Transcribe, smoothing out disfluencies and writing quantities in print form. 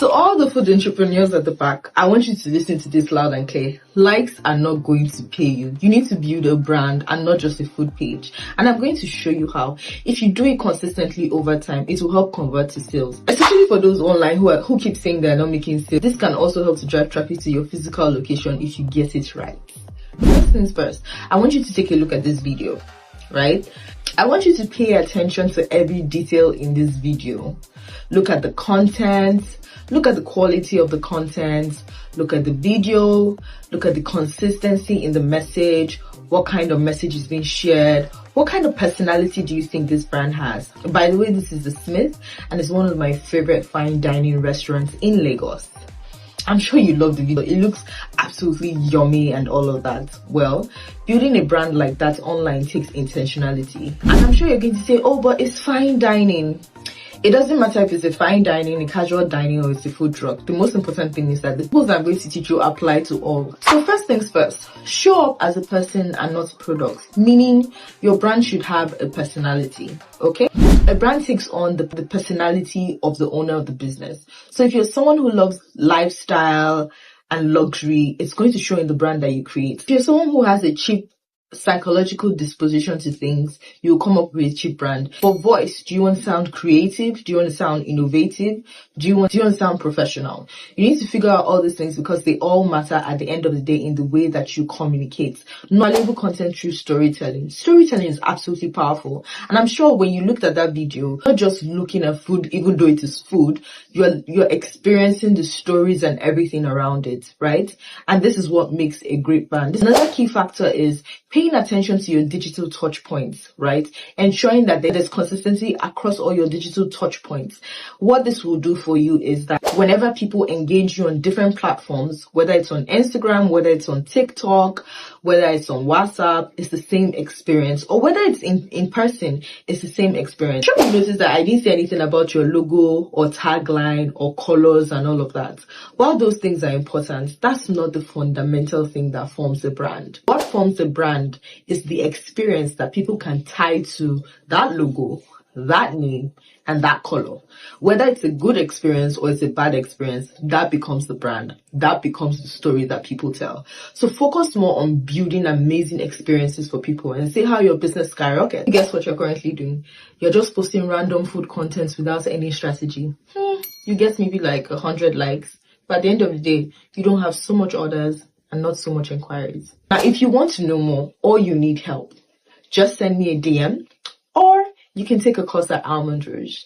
So all the food entrepreneurs at the back, I want you to listen to this loud and clear. Likes are not going to pay you. You need to build a brand and not just a food page. And I'm going to show you how. If you do it consistently over time, it will help convert to sales. Especially for those online who keep saying they're not making sales. This can also help to drive traffic to your physical location if you get it right. First things first, I want you to take a look at this video, right? I want you to pay attention to every detail in this video. Look at the content, look at the quality of the content, look at the video, look at the consistency in the message, what kind of message is being shared, what kind of personality do you think this brand has? By the way, this is The Smith and it's one of my favorite fine dining restaurants in Lagos. I'm sure you love the video. It looks absolutely yummy and all of that. Well, building a brand like that online takes intentionality. And I'm sure you're going to say, oh, but it's fine dining. It doesn't matter if it's a fine dining, a casual dining, or it's a food truck. The most important thing is that the tools I'm going to teach you apply to all. So first things first, show up as a person and not products. Meaning your brand should have a personality, okay? A brand takes on the personality of the owner of the business. So if you're someone who loves lifestyle and luxury, it's going to show in the brand that you create. If you're someone who has a cheap psychological disposition to things, you'll come up with a cheap brand. For voice, do you want to sound creative? Do you want to sound innovative? Do you want to sound professional? You need to figure out all these things because they all matter at the end of the day in the way that you communicate. Knowledgeable content through storytelling. Storytelling is absolutely powerful. And I'm sure when you looked at that video, not just looking at food, even though it is food, you're experiencing the stories and everything around it, right? And this is what makes a great brand. Another key factor is paying attention to your digital touch points, right? Ensuring that there's consistency across all your digital touch points. What this will do for you is that whenever people engage you on different platforms, whether it's on Instagram, whether it's on TikTok, whether it's on WhatsApp, it's the same experience. Or whether it's in person, it's the same experience. Sure, you notice that I didn't say anything about your logo or tagline or colors and all of that. While those things are important, that's not the fundamental thing that forms a brand. What forms a brand is the experience that people can tie to that logo, that name, and that color. Whether it's a good experience or it's a bad experience, that becomes the brand. That becomes the story that people tell. So focus more on building amazing experiences for people and see how your business skyrockets. Guess what you're currently doing? You're just posting random food contents without any strategy. You get maybe like 100 likes, but at the end of the day, you don't have so much orders and not so much inquiries. Now, if you want to know more or you need help, just send me a DM or you can take a course at Almond Rouge.